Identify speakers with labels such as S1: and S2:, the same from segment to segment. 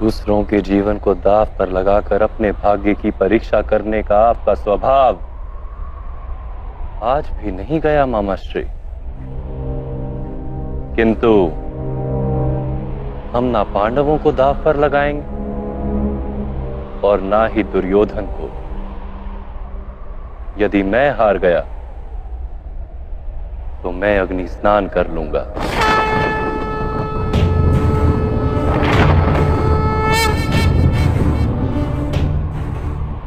S1: दूसरों के जीवन को दांव पर लगाकर अपने भाग्य की परीक्षा करने का आपका स्वभाव आज भी नहीं गया मामाश्री। किंतु हम ना पांडवों को दांव पर लगाएंगे और ना ही दुर्योधन को। यदि मैं हार गया तो मैं अग्नि स्नान कर लूंगा।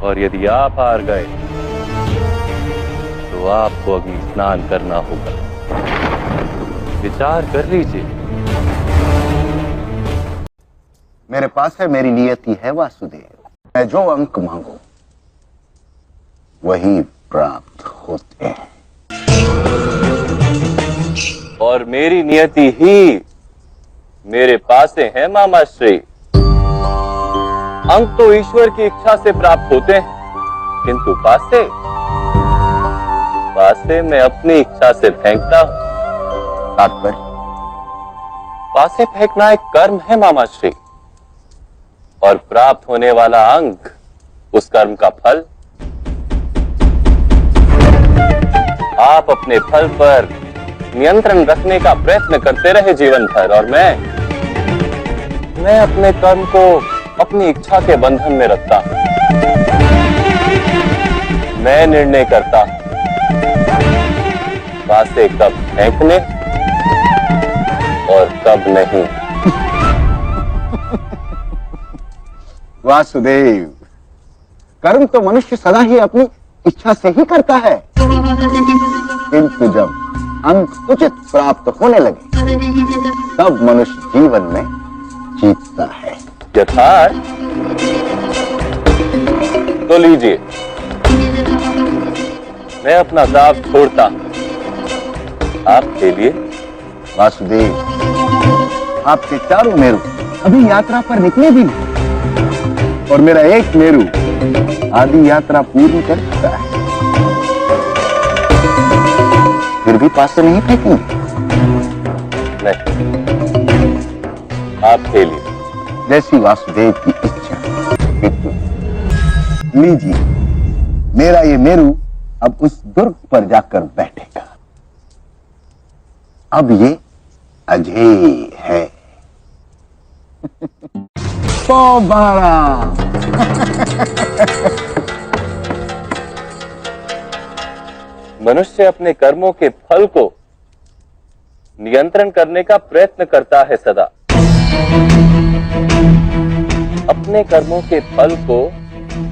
S1: और यदि आप हार गए तो आपको अग्नि स्नान करना होगा। विचार कर लीजिए।
S2: मेरे पास है, मेरी नियति है वासुदेव। मैं जो अंक मांगू वही प्राप्त होते हैं।
S1: और मेरी नियति ही मेरे पास है मामाश्री। अंक तो ईश्वर की इच्छा से प्राप्त होते हैं, किंतु पासे मैं अपनी इच्छा से फेंकता हूं।
S2: तात्पर्य?
S1: पासे फेंकना एक कर्म है मामाश्री, और प्राप्त होने वाला अंक उस कर्म का फल। आप अपने फल पर नियंत्रण रखने का प्रयत्न करते रहे जीवन भर, और मैं अपने कर्म को अपनी इच्छा के बंधन में रखता हूं। मैं निर्णय करता हूं पासे कब फेंकने और कब नहीं।
S2: वासुदेव, कर्म तो मनुष्य सदा ही अपनी इच्छा से ही करता है, किंतु जब अंक उचित प्राप्त होने लगे तब मनुष्य जीवन में जीतता है।
S1: यथार्थ? तो लीजिए, मैं अपना दाव छोड़ता हूं आपके लिए।
S2: वासुदेव, आपके चारों मेरु अभी यात्रा पर निकले भी नहीं, और मेरा एक मेरु आदि यात्रा पूरी कर चुका है। फिर भी पासे नहीं फेंकेंगे?
S1: नहीं, आपके लिए।
S2: जैसी वासुदेव की इच्छा। लीजिए, मेरा ये मेरु अब उस दुर्ग पर जाकर बैठेगा। अब ये अजेय है। 112।
S1: मनुष्य अपने कर्मों के फल को नियंत्रण करने का प्रयत्न करता है सदा। अपने कर्मों के फल को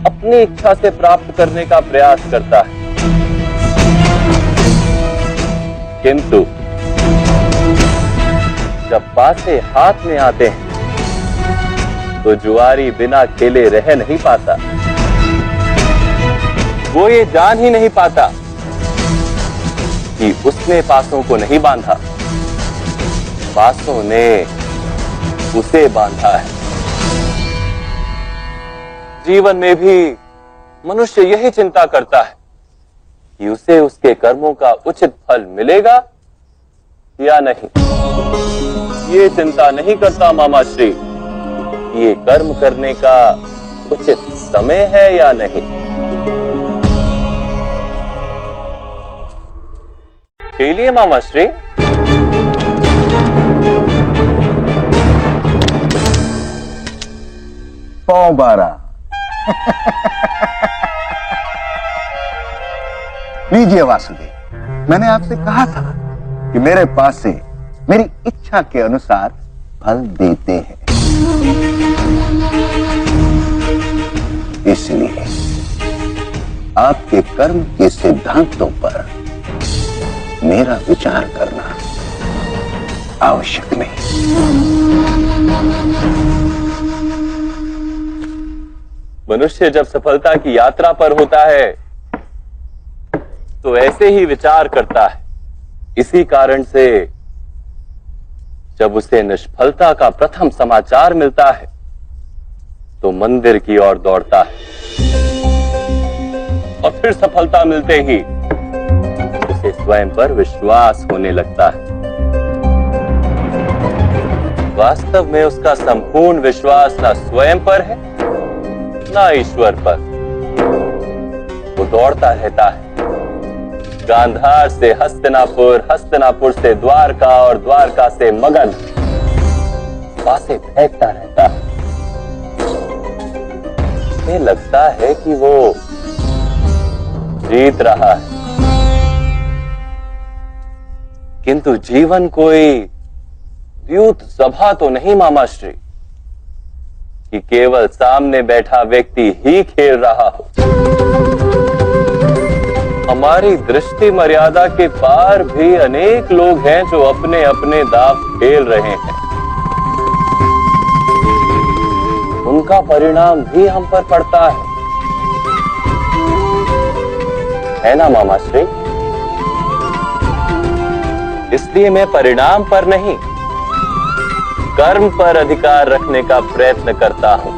S1: अपनी इच्छा से प्राप्त करने का प्रयास करता है, किंतु जब पासे हाथ में आते हैं तो जुआरी बिना खेले रह नहीं पाता। वो ये जान ही नहीं पाता कि उसने पासों को नहीं बांधा, पासों ने उसे बांधा है। जीवन में भी मनुष्य यही चिंता करता है कि उसे उसके कर्मों का उचित फल मिलेगा या नहीं। ये चिंता नहीं करता मामाश्री, ये कर्म करने का उचित समय है या नहीं। खेलिए मामाश्री।
S2: पांव 12। लीजिए वासुदेव, मैंने आपसे कहा था कि मेरे पास से मेरी इच्छा के अनुसार फल देते हैं, इसलिए आपके कर्म के सिद्धांतों पर मेरा विचार करना आवश्यक नहीं।
S1: मनुष्य जब सफलता की यात्रा पर होता है तो ऐसे ही विचार करता है। इसी कारण से जब उसे निष्फलता का प्रथम समाचार मिलता है तो मंदिर की ओर दौड़ता है, और फिर सफलता मिलते ही उसे स्वयं पर विश्वास होने लगता है। वास्तव में उसका संपूर्ण विश्वास ना स्वयं पर है ना ईश्वर पर। वो दौड़ता रहता है, गांधार से हस्तिनापुर, हस्तिनापुर से द्वारका और द्वारका से मगध, पासे फेंकता रहता है। उसे लगता है कि वो जीत रहा है, किंतु जीवन कोई द्यूत सभा तो नहीं मामाश्री कि केवल सामने बैठा व्यक्ति ही खेल रहा हो। हमारी दृष्टि मर्यादा के पार भी अनेक लोग हैं जो अपने अपने दांव खेल रहे हैं। उनका परिणाम भी हम पर पड़ता है ना मामाश्री? इसलिए मैं परिणाम पर नहीं, कर्म पर अधिकार रखने का प्रयत्न करता हूं।